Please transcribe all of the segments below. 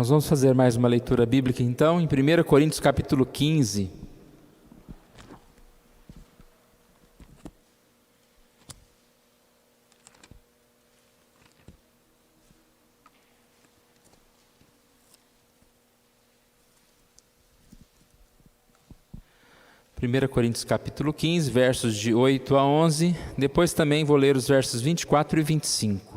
Nós vamos fazer mais uma leitura bíblica então, em 1 Coríntios capítulo 15. Primeira Coríntios capítulo 15, versos de 8 a 11. Depois também vou ler os versos 24 e 25.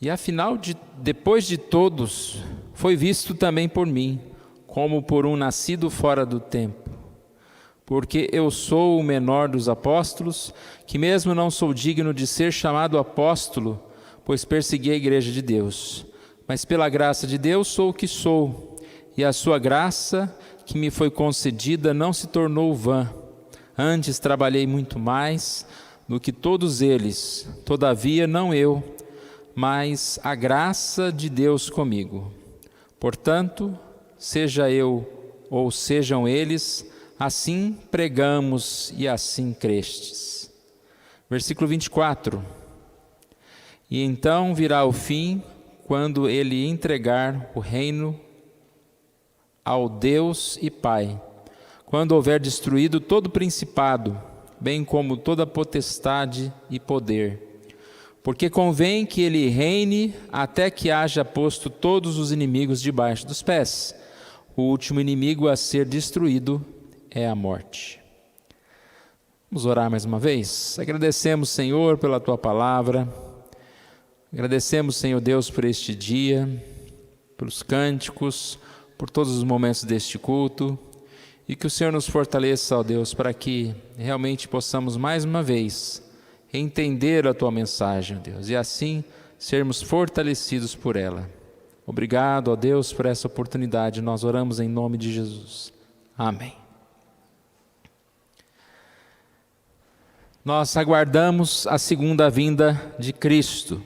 E afinal, depois de todos, foi visto também por mim, como por um nascido fora do tempo. Porque eu sou o menor dos apóstolos, que mesmo não sou digno de ser chamado apóstolo, pois persegui a igreja de Deus. Mas pela graça de Deus sou o que sou, e a sua graça que me foi concedida não se tornou vã. Antes trabalhei muito mais do que todos eles, todavia não eu, mas a graça de Deus comigo. Portanto, seja eu ou sejam eles, assim pregamos e assim crestes. Versículo 24. E então virá o fim, quando ele entregar o reino ao Deus e Pai, quando houver destruído todo principado, bem como toda potestade e poder. Porque convém que ele reine até que haja posto todos os inimigos debaixo dos pés. O último inimigo a ser destruído é a morte. Vamos orar mais uma vez? Agradecemos, Senhor, pela Tua palavra. Agradecemos, Senhor Deus, por este dia, pelos cânticos, por todos os momentos deste culto. E que o Senhor nos fortaleça, ó Deus, para que realmente possamos mais uma vez entender a Tua mensagem, ó Deus, e assim sermos fortalecidos por ela. Obrigado, ó Deus, por essa oportunidade. Nós oramos em nome de Jesus. Amém. Nós aguardamos a segunda vinda de Cristo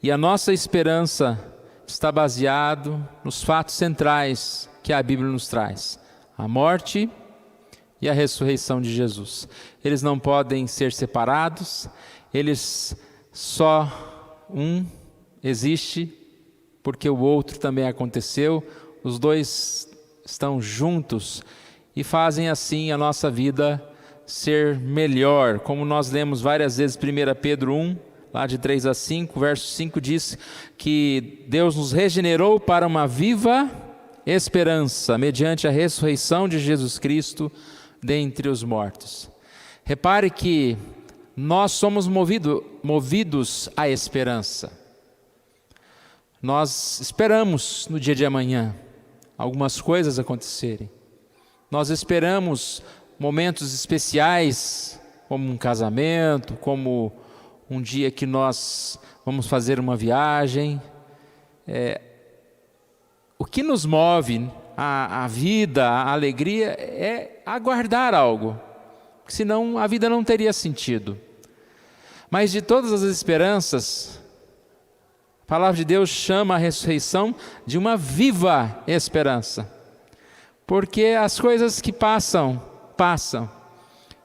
e a nossa esperança está baseada nos fatos centrais que a Bíblia nos traz: a morte e a ressurreição de Jesus. Eles não podem ser separados, eles só um existe porque o outro também aconteceu. Os dois estão juntos e fazem assim a nossa vida ser melhor. Como nós lemos várias vezes 1 Pedro 1, lá de 3 a 5, verso 5 diz que Deus nos regenerou para uma viva esperança, mediante a ressurreição de Jesus Cristo dentre os mortos. Repare que nós somos movidos à esperança. Nós esperamos no dia de amanhã algumas coisas acontecerem. Nós esperamos momentos especiais, como um casamento, como um dia que nós vamos fazer uma viagem. O que nos move a vida, a alegria, é aguardar algo, senão a vida não teria sentido. Mas de todas as esperanças, a palavra de Deus chama a ressurreição de uma viva esperança, porque as coisas que passam,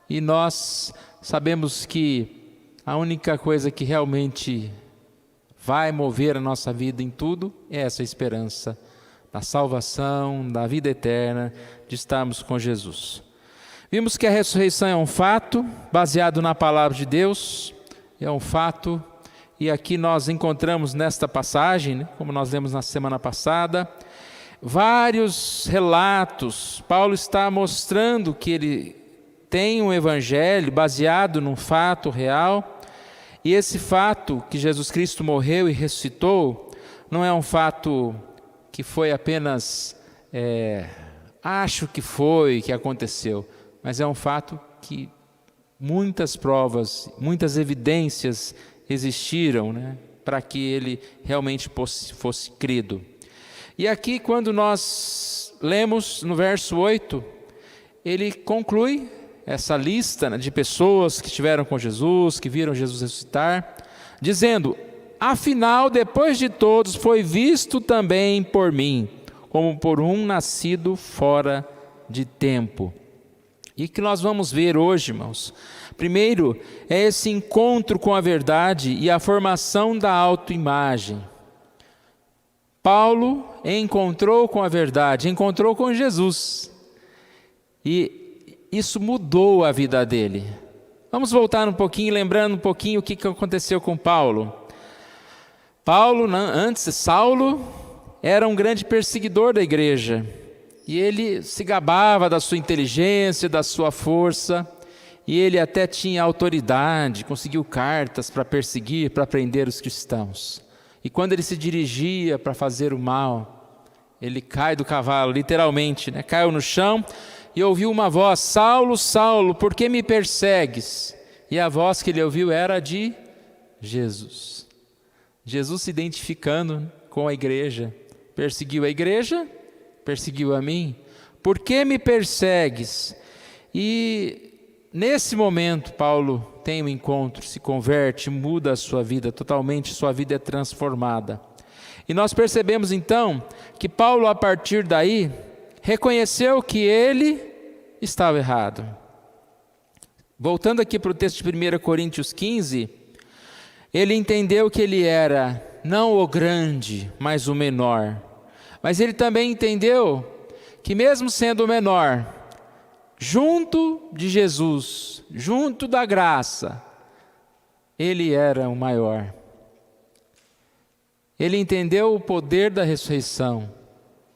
e nós sabemos que a única coisa que realmente vai mover a nossa vida em tudo é essa esperança da salvação, da vida eterna, de estarmos com Jesus. Vimos que a ressurreição é um fato baseado na palavra de Deus, é um fato, e aqui nós encontramos nesta passagem, como nós lemos na semana passada, vários relatos. Paulo está mostrando que ele tem um evangelho baseado num fato real, e esse fato que Jesus Cristo morreu e ressuscitou não é um fato que foi apenas acho que aconteceu, mas é um fato que muitas provas, muitas evidências existiram, para que ele realmente fosse crido. E aqui, quando nós lemos no verso 8, ele conclui essa lista de pessoas que estiveram com Jesus, que viram Jesus ressuscitar, dizendo: afinal, depois de todos, foi visto também por mim, como por um nascido fora de tempo. E que nós vamos ver hoje, irmãos. Primeiro, é esse encontro com a verdade e a formação da autoimagem. Paulo encontrou com a verdade, encontrou com Jesus. E isso mudou a vida dele. Vamos voltar um pouquinho, lembrando um pouquinho o que aconteceu com Paulo. Saulo, era um grande perseguidor da igreja. E ele se gabava da sua inteligência, da sua força. E ele até tinha autoridade, conseguiu cartas para perseguir, para prender os cristãos. E quando ele se dirigia para fazer o mal, ele cai do cavalo, literalmente, né? Caiu no chão e ouviu uma voz: Saulo, Saulo, por que me persegues? E a voz que ele ouviu era de Jesus. Jesus se identificando com a igreja. Perseguiu a igreja, perseguiu a mim. Por que me persegues? E nesse momento, Paulo tem um encontro, se converte, muda a sua vida totalmente, sua vida é transformada. E nós percebemos então que Paulo, a partir daí, reconheceu que ele estava errado. Voltando aqui para o texto de 1 Coríntios 15, ele entendeu que ele era não o grande, mas o menor. Mas ele também entendeu que mesmo sendo o menor, junto de Jesus, junto da graça, ele era o maior. Ele entendeu o poder da ressurreição,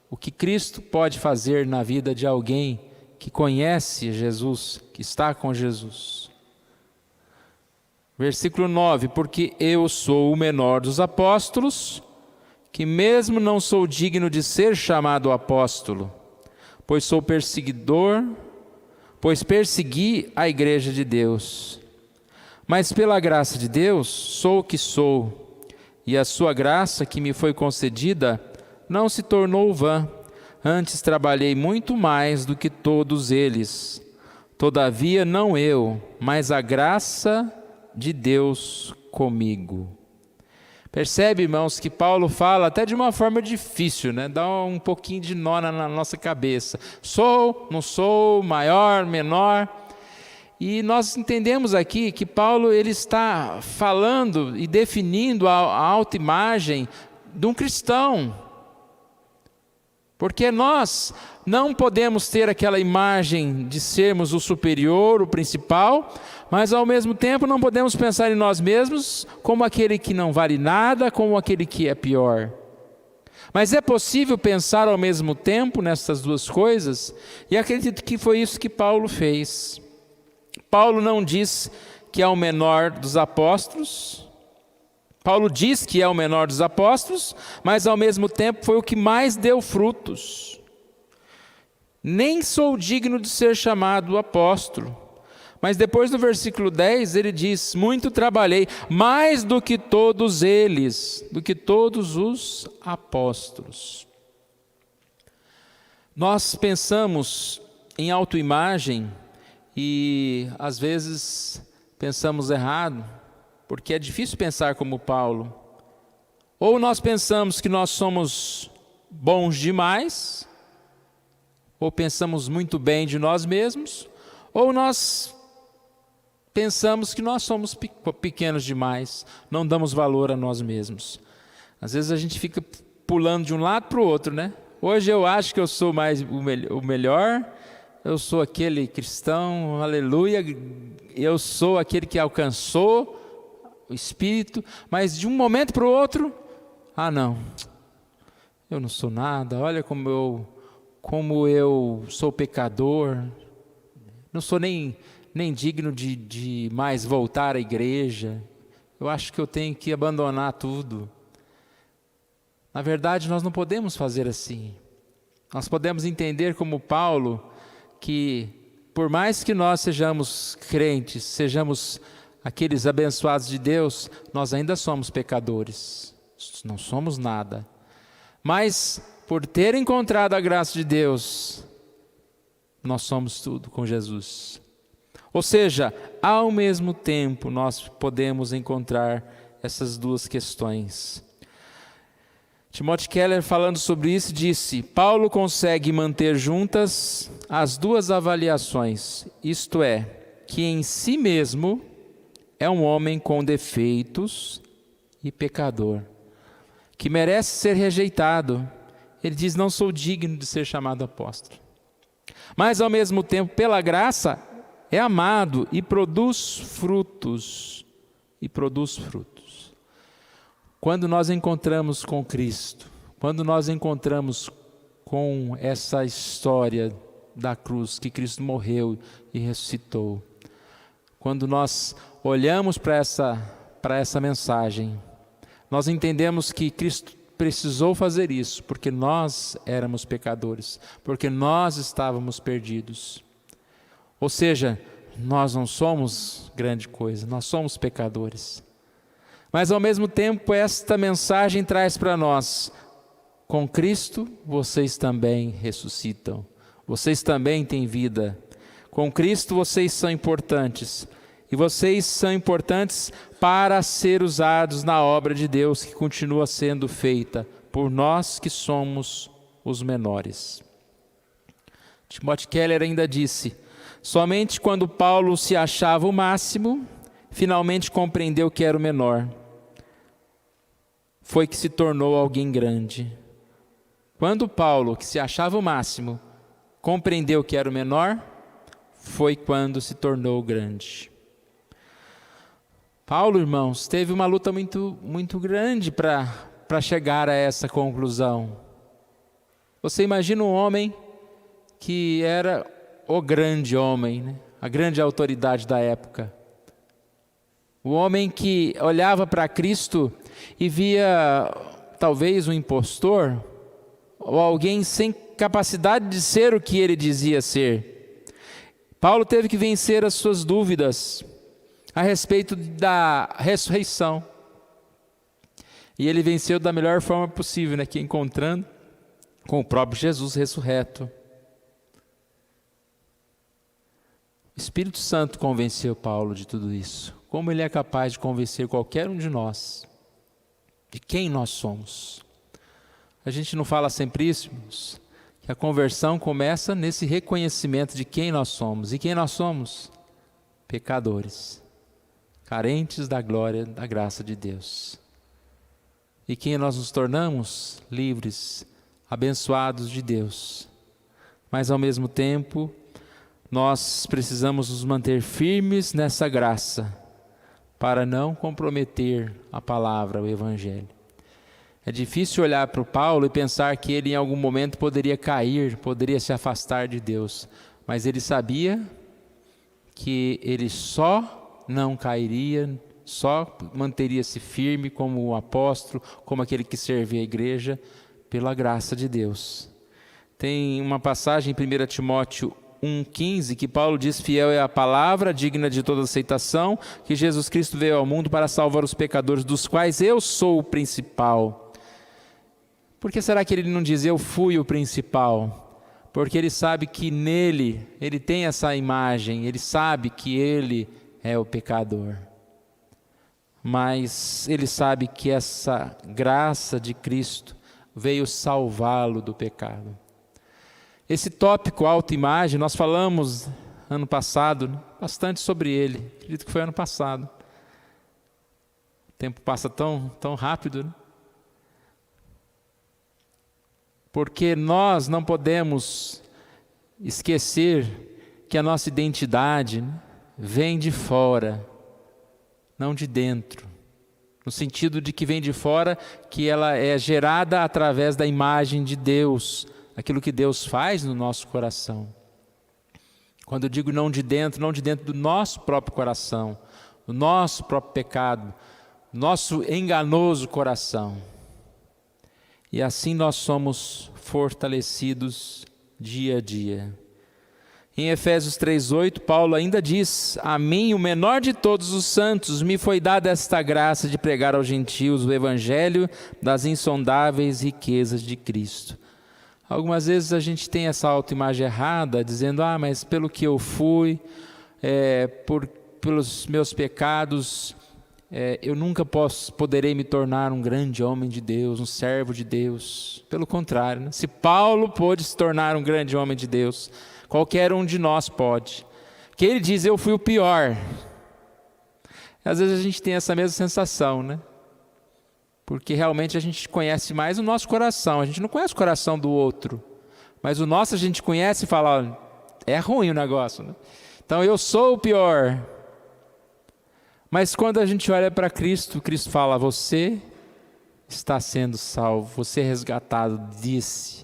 o que Cristo pode fazer na vida de alguém que conhece Jesus, que está com Jesus. Versículo 9: porque eu sou o menor dos apóstolos, que mesmo não sou digno de ser chamado apóstolo, pois sou perseguidor, pois persegui a igreja de Deus. Mas pela graça de Deus sou o que sou, e a sua graça que me foi concedida não se tornou vã. Antes trabalhei muito mais do que todos eles. Todavia não eu, mas a graça de Deus comigo. Percebe, irmãos, que Paulo fala até de uma forma difícil, né? Dá um pouquinho de nó na nossa cabeça. Sou, não sou, maior, menor. E nós entendemos aqui que Paulo ele está falando e definindo a autoimagem de um cristão. Porque nós não podemos ter aquela imagem de sermos o superior, o principal, mas ao mesmo tempo não podemos pensar em nós mesmos como aquele que não vale nada, como aquele que é pior. Mas é possível pensar ao mesmo tempo nessas duas coisas, e acredito que foi isso que Paulo fez. Paulo não diz que é o menor dos apóstolos. Paulo diz que é o menor dos apóstolos, mas ao mesmo tempo foi o que mais deu frutos. Nem sou digno de ser chamado apóstolo. Mas depois no versículo 10 ele diz: muito trabalhei, mais do que todos eles, do que todos os apóstolos. Nós pensamos em autoimagem e às vezes pensamos errado, porque é difícil pensar como Paulo. Ou nós pensamos que nós somos bons demais, ou pensamos muito bem de nós mesmos, ou nós pensamos que nós somos pequenos demais, não damos valor a nós mesmos. Às vezes a gente fica pulando de um lado para o outro, né? Hoje eu acho que eu sou mais o melhor, eu sou aquele cristão, aleluia, eu sou aquele que alcançou o Espírito, mas de um momento para o outro, não, eu não sou nada, olha como eu sou pecador, não sou nem digno de mais voltar à igreja, eu acho que eu tenho que abandonar tudo. Na verdade, nós não podemos fazer assim. Nós podemos entender como Paulo, que por mais que nós sejamos crentes, sejamos aqueles abençoados de Deus, nós ainda somos pecadores, não somos nada. Mas por ter encontrado a graça de Deus, nós somos tudo com Jesus. Ou seja, ao mesmo tempo nós podemos encontrar essas duas questões. Timothy Keller, falando sobre isso, disse: Paulo consegue manter juntas as duas avaliações, isto é, que em si mesmo é um homem com defeitos e pecador, que merece ser rejeitado. Ele diz: não sou digno de ser chamado apóstolo. Mas ao mesmo tempo, pela graça, é amado e produz frutos. Quando nós encontramos com Cristo, quando nós encontramos com essa história da cruz, que Cristo morreu e ressuscitou, quando nós olhamos para essa mensagem, nós entendemos que Cristo precisou fazer isso, porque nós éramos pecadores, porque nós estávamos perdidos. Ou seja, nós não somos grande coisa, nós somos pecadores. Mas ao mesmo tempo, esta mensagem traz para nós: com Cristo vocês também ressuscitam, vocês também têm vida. Com Cristo vocês são importantes, e vocês são importantes para ser usados na obra de Deus, que continua sendo feita por nós que somos os menores. Timothy Keller ainda disse: somente quando Paulo se achava o máximo, finalmente compreendeu que era o menor, foi que se tornou alguém grande. Quando Paulo, que se achava o máximo, compreendeu que era o menor, foi quando se tornou grande. Paulo, irmãos, teve uma luta muito grande para chegar a essa conclusão. Você imagina um homem que era o grande homem, né? A grande autoridade da época. O homem que olhava para Cristo e via talvez um impostor, ou alguém sem capacidade de ser o que ele dizia ser. Paulo teve que vencer as suas dúvidas a respeito da ressurreição. E ele venceu da melhor forma possível, né? Que encontrando com o próprio Jesus ressurreto. O Espírito Santo convenceu Paulo de tudo isso. Como ele é capaz de convencer qualquer um de nós de quem nós somos. A gente não fala sempre isso, irmãos? Que a conversão começa nesse reconhecimento de quem nós somos. E quem nós somos? Pecadores, carentes da glória, da graça de Deus. E quem nós nos tornamos? Livres, abençoados de Deus. Mas ao mesmo tempo, nós precisamos nos manter firmes nessa graça, para não comprometer a palavra, o Evangelho. É difícil olhar para o Paulo e pensar que ele em algum momento poderia cair, poderia se afastar de Deus. Mas ele sabia que ele só não cairia, só manteria-se firme como um apóstolo, como aquele que servia a igreja, pela graça de Deus. Tem uma passagem em 1 Timóteo 1,15, que Paulo diz: fiel é a palavra, digna de toda aceitação, que Jesus Cristo veio ao mundo para salvar os pecadores, dos quais eu sou o principal. Por que será que ele não diz eu fui o principal? Porque ele sabe que nele, ele tem essa imagem, ele sabe que ele é o pecador. Mas ele sabe que essa graça de Cristo veio salvá-lo do pecado. Esse tópico autoimagem, nós falamos ano passado bastante sobre ele. Acredito que foi ano passado. O tempo passa tão rápido, né? Porque nós não podemos esquecer que a nossa identidade vem de fora, não de dentro. No sentido de que vem de fora, que ela é gerada através da imagem de Deus, aquilo que Deus faz no nosso coração. Quando eu digo não de dentro do nosso próprio coração, do nosso próprio pecado, nosso enganoso coração. E assim nós somos fortalecidos dia a dia. Em Efésios 3,8, Paulo ainda diz: a mim, o menor de todos os santos, me foi dada esta graça de pregar aos gentios o evangelho das insondáveis riquezas de Cristo. Algumas vezes a gente tem essa autoimagem errada, dizendo: mas pelo que eu fui, pelos meus pecados, eu nunca poderei me tornar um grande homem de Deus, um servo de Deus. Pelo contrário, né? Se Paulo pôde se tornar um grande homem de Deus, qualquer um de nós pode. Que ele diz, eu fui o pior. Às vezes a gente tem essa mesma sensação, né? Porque realmente a gente conhece mais o nosso coração, a gente não conhece o coração do outro. Mas o nosso a gente conhece e fala, olha, é ruim o negócio, né? Então eu sou o pior. Mas quando a gente olha para Cristo, Cristo fala, você está sendo salvo, você é resgatado, disse.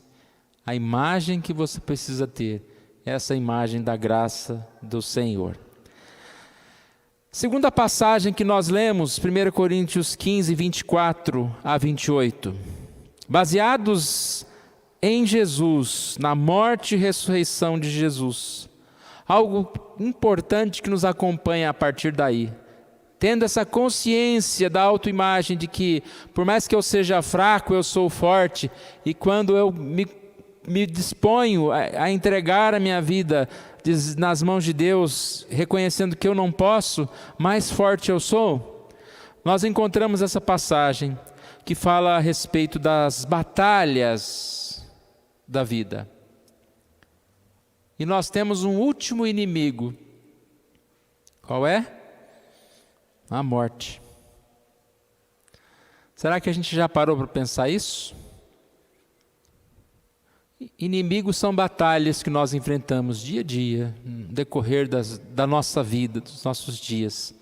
A imagem que você precisa ter, essa imagem da graça do Senhor. Segunda passagem que nós lemos, 1 Coríntios 15, 24 a 28. Baseados em Jesus, na morte e ressurreição de Jesus. Algo importante que nos acompanha a partir daí. Tendo essa consciência da autoimagem de que, por mais que eu seja fraco, eu sou forte. E quando eu me disponho a entregar a minha vida nas mãos de Deus, reconhecendo que eu não posso, mais forte eu sou. Nós encontramos essa passagem que fala a respeito das batalhas da vida. E nós temos um último inimigo. Qual é? A morte. Será que a gente já parou para pensar isso? Inimigos são batalhas que nós enfrentamos dia a dia, no decorrer da nossa vida, dos nossos dias.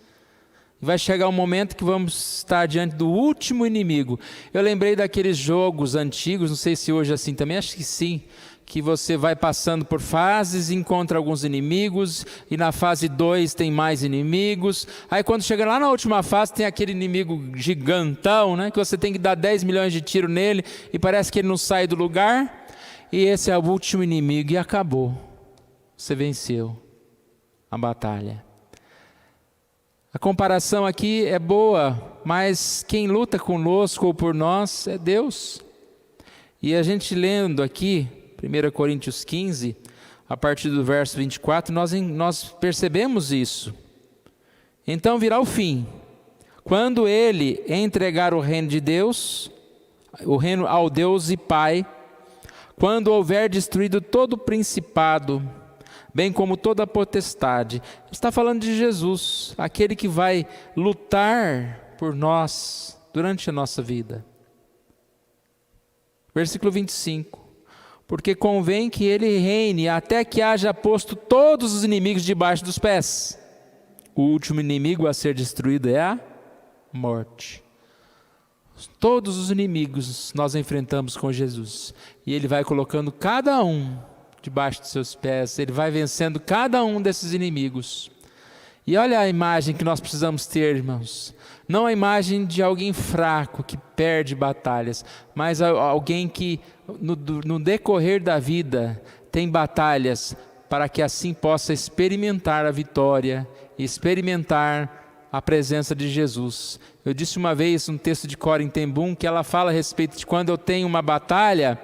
Vai chegar um momento que vamos estar diante do último inimigo. Eu lembrei daqueles jogos antigos, não sei se hoje é assim também, acho que sim, que você vai passando por fases, encontra alguns inimigos, e na fase 2 tem mais inimigos. Aí quando chega lá na última fase, tem aquele inimigo gigantão, né, que você tem que dar 10 milhões de tiros nele, e parece que ele não sai do lugar, e esse é o último inimigo, e acabou. Você venceu a batalha. A comparação aqui é boa, mas quem luta conosco ou por nós é Deus. E a gente lendo aqui, 1 Coríntios 15, a partir do verso 24, nós percebemos isso. Então virá o fim, quando ele entregar o reino de Deus, o reino ao Deus e Pai, quando houver destruído todo o principado, bem como toda a potestade. Está falando de Jesus, aquele que vai lutar por nós durante a nossa vida. Versículo 25. Porque convém que ele reine até que haja posto todos os inimigos debaixo dos pés. O último inimigo a ser destruído é a morte. Todos os inimigos nós enfrentamos com Jesus. E ele vai colocando cada um debaixo dos seus pés. Ele vai vencendo cada um desses inimigos. E olha a imagem que nós precisamos ter, irmãos. Não a imagem de alguém fraco que perde batalhas, mas alguém que no decorrer da vida tem batalhas para que assim possa experimentar a vitória, experimentar a presença de Jesus. Eu disse uma vez um texto de Corrie ten Boom que ela fala a respeito de quando eu tenho uma batalha,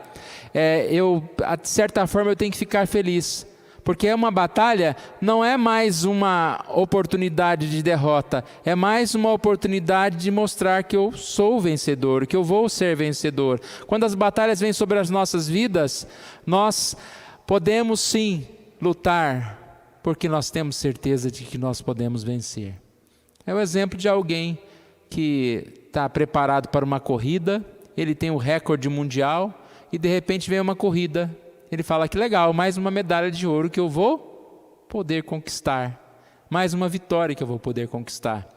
de certa forma eu tenho que ficar feliz. Porque uma batalha não é mais uma oportunidade de derrota, é mais uma oportunidade de mostrar que eu sou vencedor, que eu vou ser vencedor. Quando as batalhas vêm sobre as nossas vidas, nós podemos sim lutar, porque nós temos certeza de que nós podemos vencer. É o exemplo de alguém que está preparado para uma corrida, ele tem o recorde mundial e de repente vem uma corrida. Ele fala que legal, mais uma medalha de ouro que eu vou poder conquistar. Mais uma vitória que eu vou poder conquistar.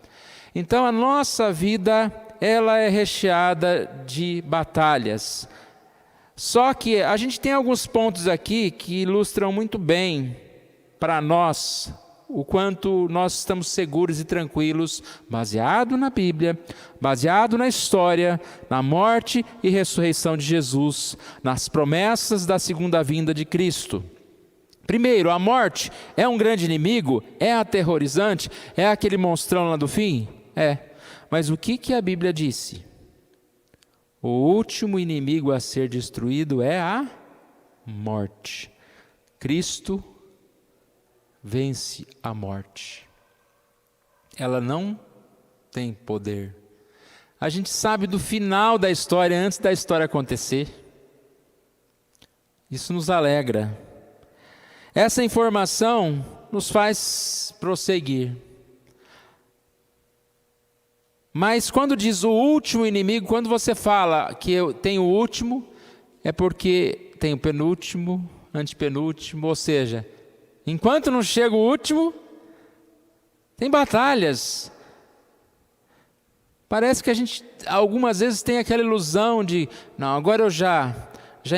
Então a nossa vida, ela é recheada de batalhas. Só que a gente tem alguns pontos aqui que ilustram muito bem para nós o quanto nós estamos seguros e tranquilos, baseado na Bíblia, baseado na história, na morte e ressurreição de Jesus, nas promessas da segunda vinda de Cristo. Primeiro, a morte é um grande inimigo? É aterrorizante? É aquele monstrão lá do fim? É. Mas o que a Bíblia disse? O último inimigo a ser destruído é a morte. Cristo vence a morte. Ela não tem poder. A gente sabe do final da história antes da história acontecer. Isso nos alegra. Essa informação nos faz prosseguir. Mas quando diz o último inimigo, quando você fala que eu tenho o último, é porque tem o penúltimo, antepenúltimo, ou seja, enquanto não chega o último, tem batalhas. Parece que a gente algumas vezes tem aquela ilusão de, não, agora eu já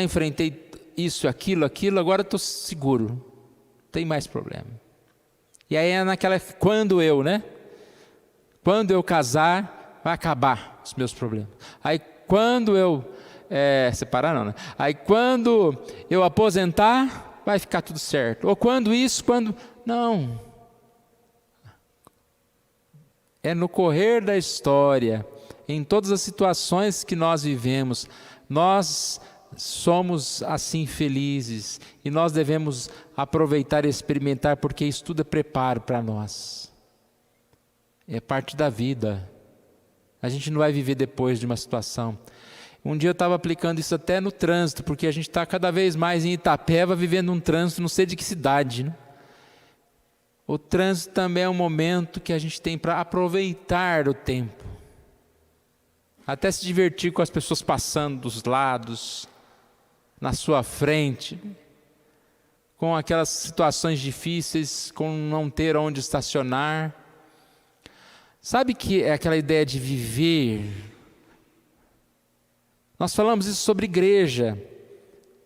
enfrentei isso, aquilo, agora estou seguro, não tem mais problema. E aí é naquela, quando eu casar, vai acabar os meus problemas. Aí quando eu separar não, né? Aí quando eu aposentar, vai ficar tudo certo. Ou quando isso, quando... Não. É no correr da história, em todas as situações que nós vivemos, nós somos assim felizes e nós devemos aproveitar e experimentar, porque isso tudo é preparo para nós. É parte da vida. A gente não vai viver depois de uma situação. Um dia eu estava aplicando isso até no trânsito, porque a gente está cada vez mais em Itapeva vivendo um trânsito, não sei de que cidade, né? O trânsito também é um momento que a gente tem para aproveitar o tempo. Até se divertir com as pessoas passando dos lados, na sua frente, com aquelas situações difíceis, com não ter onde estacionar. Sabe que é aquela ideia de viver? Nós falamos isso sobre igreja,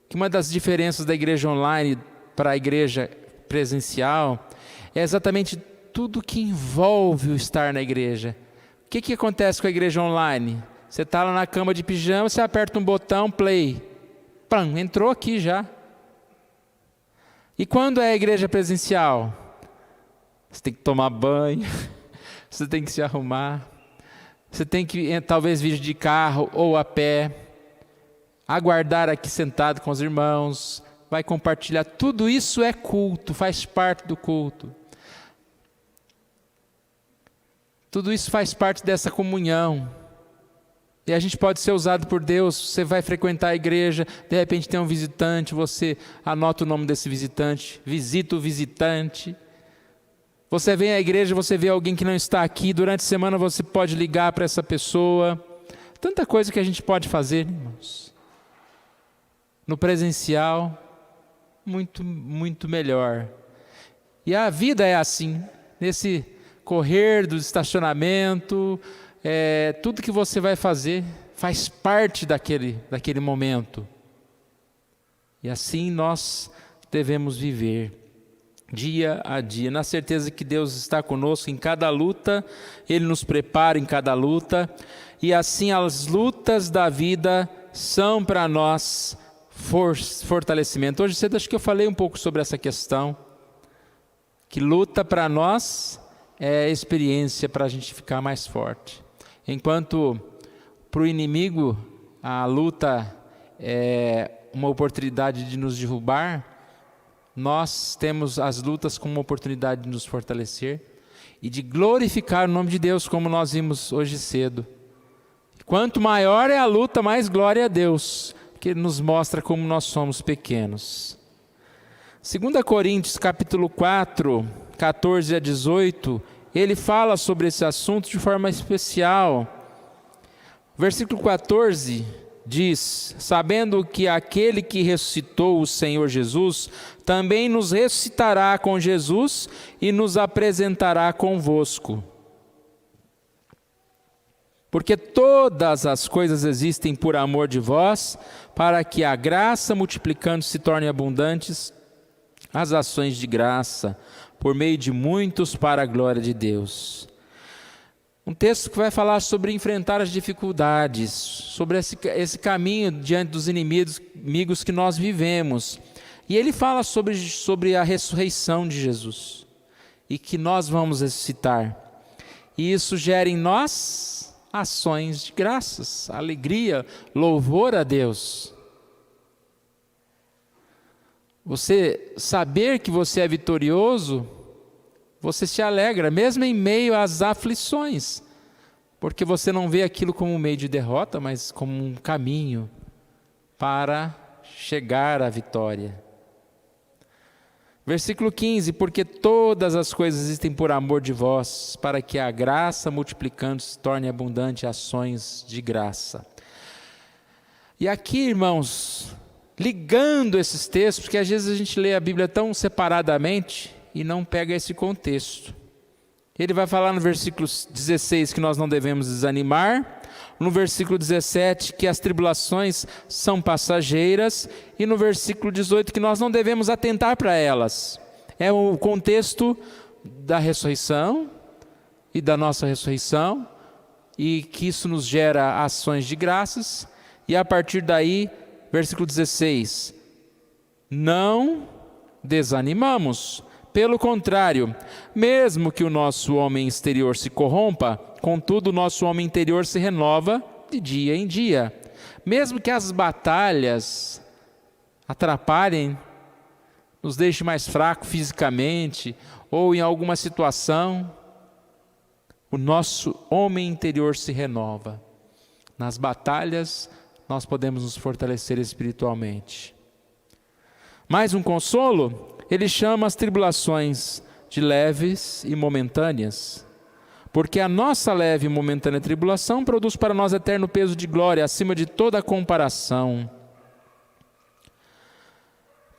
que uma das diferenças da igreja online para a igreja presencial é exatamente tudo que envolve o estar na igreja. O que acontece com a igreja online? Você está lá na cama de pijama, você aperta um botão, play. Pam, entrou aqui já. E quando é a igreja presencial? Você tem que tomar banho, você tem que se arrumar, você tem que talvez vir de carro ou a pé, aguardar aqui sentado com os irmãos, vai compartilhar. Tudo isso é culto, faz parte do culto. Tudo isso faz parte dessa comunhão. E a gente pode ser usado por Deus. Você vai frequentar a igreja, de repente tem um visitante, você anota o nome desse visitante, visita o visitante. Você vem à igreja, você vê alguém que não está aqui, durante a semana você pode ligar para essa pessoa. Tanta coisa que a gente pode fazer, irmãos. No presencial, muito, muito melhor. E a vida é assim, nesse correr do estacionamento, tudo que você vai fazer faz parte daquele momento. E assim nós devemos viver, dia a dia, na certeza que Deus está conosco em cada luta, Ele nos prepara em cada luta, e assim as lutas da vida são para nós fortalecimento. Hoje cedo acho que eu falei um pouco sobre essa questão, que luta para nós é experiência para a gente ficar mais forte. Enquanto para o inimigo a luta é uma oportunidade de nos derrubar, nós temos as lutas como uma oportunidade de nos fortalecer e de glorificar o nome de Deus, como nós vimos hoje cedo. Quanto maior é a luta, mais glória a Deus, que nos mostra como nós somos pequenos. 2 Coríntios capítulo 4, 14 a 18, ele fala sobre esse assunto de forma especial. Versículo 14 diz: sabendo que aquele que ressuscitou o Senhor Jesus, também nos ressuscitará com Jesus e nos apresentará convosco. Porque todas as coisas existem por amor de vós, para que a graça multiplicando se torne abundantes as ações de graça, por meio de muitos para a glória de Deus. Um texto que vai falar sobre enfrentar as dificuldades, sobre esse caminho diante dos inimigos que nós vivemos. E ele fala sobre a ressurreição de Jesus, e que nós vamos ressuscitar. E isso gera em nós ações de graças, alegria, louvor a Deus. Você saber que você é vitorioso, você se alegra, mesmo em meio às aflições. porque você não vê aquilo como um meio de derrota, mas como um caminho para chegar à vitória. Versículo 15, porque todas as coisas existem por amor de vós, para que a graça multiplicando se torne abundante ações de graça. E aqui, irmãos, ligando esses textos, porque às vezes a gente lê a Bíblia tão separadamente e não pega esse contexto. Ele vai falar no versículo 16 que nós não devemos desanimar, no versículo 17 que as tribulações são passageiras e no versículo 18 que nós não devemos atentar para elas. É o contexto da ressurreição e da nossa ressurreição e que isso nos gera ações de graças e a partir daí, versículo 16, não desanimamos. Pelo contrário, mesmo que o nosso homem exterior se corrompa, contudo o nosso homem interior se renova de dia em dia. Mesmo que as batalhas atrapalhem, nos deixem mais fracos fisicamente, ou em alguma situação, o nosso homem interior se renova. Nas batalhas, nós podemos nos fortalecer espiritualmente. Mais um consolo? Ele chama as tribulações de leves e momentâneas, porque a nossa leve e momentânea tribulação produz para nós eterno peso de glória, acima de toda comparação.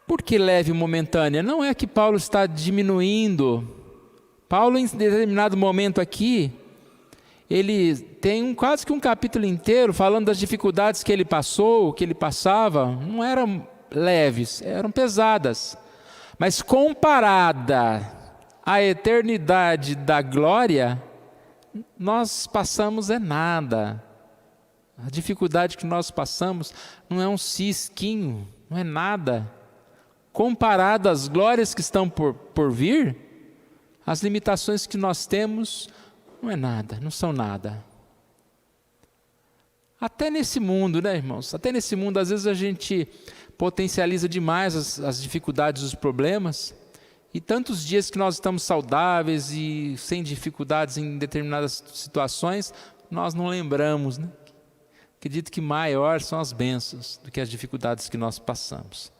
Por que leve e momentânea? Não é que Paulo está diminuindo. Paulo, em determinado momento aqui, ele tem quase que um capítulo inteiro falando das dificuldades que ele passou, que ele passava. Não eram leves, eram pesadas. Mas comparada à eternidade da glória, nós passamos é nada. A dificuldade que nós passamos não é um cisquinho, não é nada. Comparado às glórias que estão por vir, as limitações que nós temos não é nada, não são nada. Até nesse mundo, né, irmãos? Até nesse mundo, às vezes a gente potencializa demais as dificuldades, os problemas, e tantos dias que nós estamos saudáveis e sem dificuldades em determinadas situações, nós não lembramos, né? Acredito que maior são as bênçãos do que as dificuldades que nós passamos.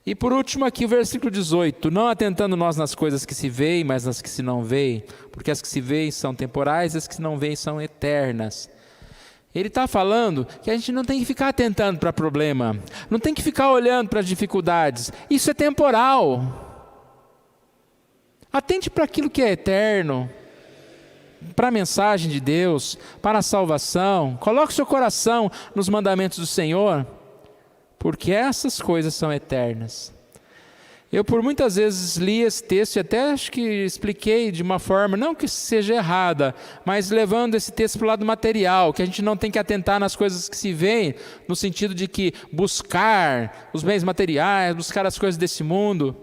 E por último aqui o versículo 18, não atentando nós nas coisas que se veem, mas nas que se não veem, porque as que se veem são temporais, as que se não veem são eternas. Ele está falando que a gente não tem que ficar atentando para problema, não tem que ficar olhando para as dificuldades, isso é temporal. Atente para aquilo que é eterno, para a mensagem de Deus, para a salvação. Coloque seu coração nos mandamentos do Senhor, porque essas coisas são eternas. Eu por muitas vezes li esse texto e até acho que expliquei de uma forma, não que seja errada, mas levando esse texto para o lado material, que a gente não tem que atentar nas coisas que se veem, no sentido de que buscar os bens materiais, buscar as coisas desse mundo,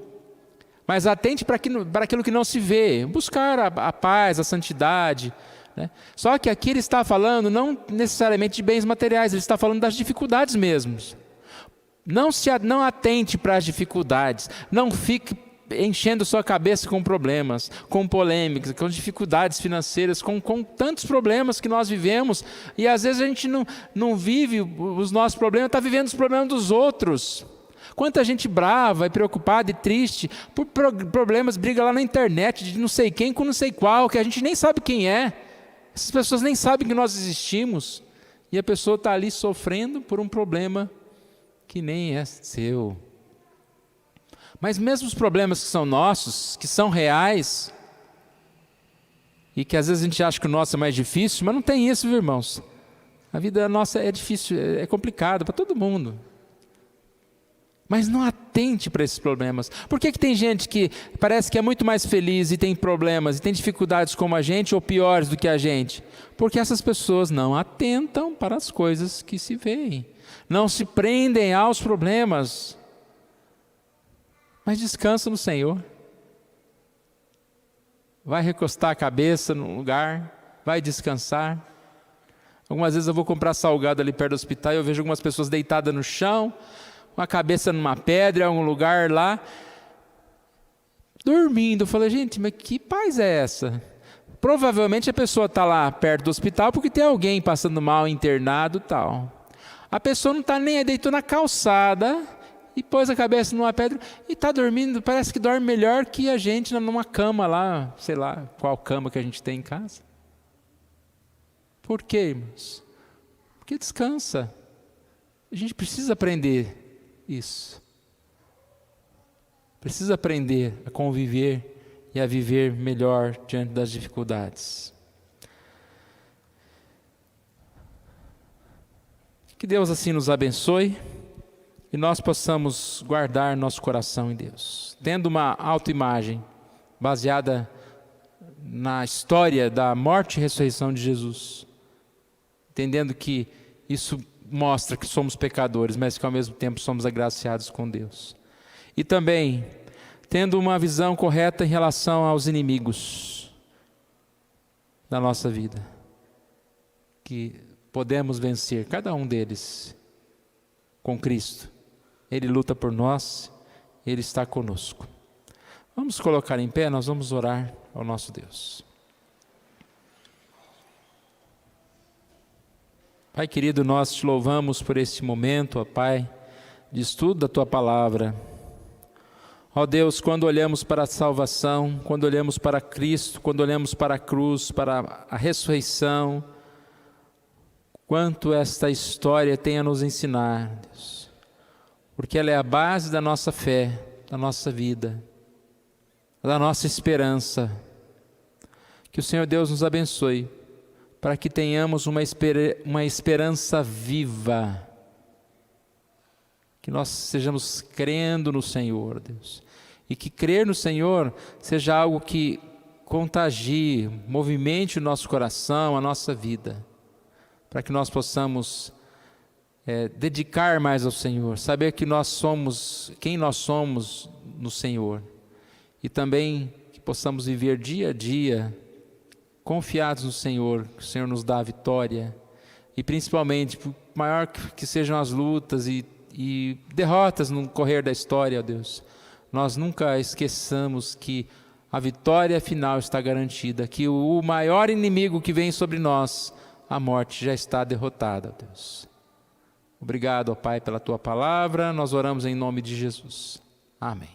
mas atente para aquilo que não se vê, buscar a paz, a santidade, né? Só que aqui ele está falando não necessariamente de bens materiais, ele está falando das dificuldades mesmo. Não atente para as dificuldades, não fique enchendo sua cabeça com problemas, com polêmicas, com dificuldades financeiras, com tantos problemas que nós vivemos, e às vezes a gente não vive os nossos problemas, está vivendo os problemas dos outros. Quanta gente brava e preocupada e triste por problemas, briga lá na internet de não sei quem com não sei qual, que a gente nem sabe quem é. Essas pessoas nem sabem que nós existimos, e a pessoa está ali sofrendo por um problema que nem é seu. Mas mesmo os problemas que são nossos, que são reais, e que às vezes a gente acha que o nosso é mais difícil, mas não tem isso, viu, irmãos? A vida nossa é difícil, é complicada para todo mundo. Mas não atente para esses problemas. Por que tem gente que parece que é muito mais feliz e tem problemas, e tem dificuldades como a gente, ou piores do que a gente? Porque essas pessoas não atentam para as coisas que se veem. Não se prendem aos problemas, mas descansa no Senhor. Vai recostar a cabeça no lugar, vai descansar. Algumas vezes eu vou comprar salgado ali perto do hospital e eu vejo algumas pessoas deitadas no chão, com a cabeça numa pedra, em algum lugar lá, dormindo. Eu falei, gente, mas que paz é essa? provavelmente a pessoa está lá perto do hospital porque tem alguém passando mal, internado e tal. A pessoa não está nem aí, deitou na calçada e pôs a cabeça numa pedra e está dormindo, parece que dorme melhor que a gente numa cama lá, sei lá qual cama que a gente tem em casa. Por quê, irmãos? Porque descansa. A gente precisa aprender isso. Precisa aprender a conviver e a viver melhor diante das dificuldades. Que Deus assim nos abençoe e nós possamos guardar nosso coração em Deus, tendo uma autoimagem baseada na história da morte e ressurreição de Jesus, entendendo que isso mostra que somos pecadores, mas que ao mesmo tempo somos agraciados com Deus. E também tendo uma visão correta em relação aos inimigos da nossa vida, que podemos vencer cada um deles com Cristo. Ele luta por nós, Ele está conosco. Vamos colocar em pé, nós vamos orar ao nosso Deus. Pai querido, nós te louvamos por este momento, ó Pai, de estudo da Tua Palavra. Ó Deus, quando olhamos para a salvação, quando olhamos para Cristo, quando olhamos para a cruz, para a ressurreição, quanto esta história tem a nos ensinar, Deus, porque ela é a base da nossa fé, da nossa vida, da nossa esperança. Que o Senhor Deus nos abençoe, para que tenhamos uma esperança viva, que nós estejamos crendo no Senhor, Deus, e que crer no Senhor seja algo que contagie, movimente o nosso coração, a nossa vida, para que nós possamos dedicar mais ao Senhor, saber que nós somos, quem nós somos no Senhor, e também que possamos viver dia a dia, confiados no Senhor, que o Senhor nos dá a vitória, e principalmente, por maior que sejam as lutas e derrotas no correr da história, ó Deus, nós nunca esqueçamos que a vitória final está garantida, que o maior inimigo que vem sobre nós, a morte, já está derrotada, ó Deus. Obrigado, ó Pai, pela Tua Palavra, nós oramos em nome de Jesus. Amém.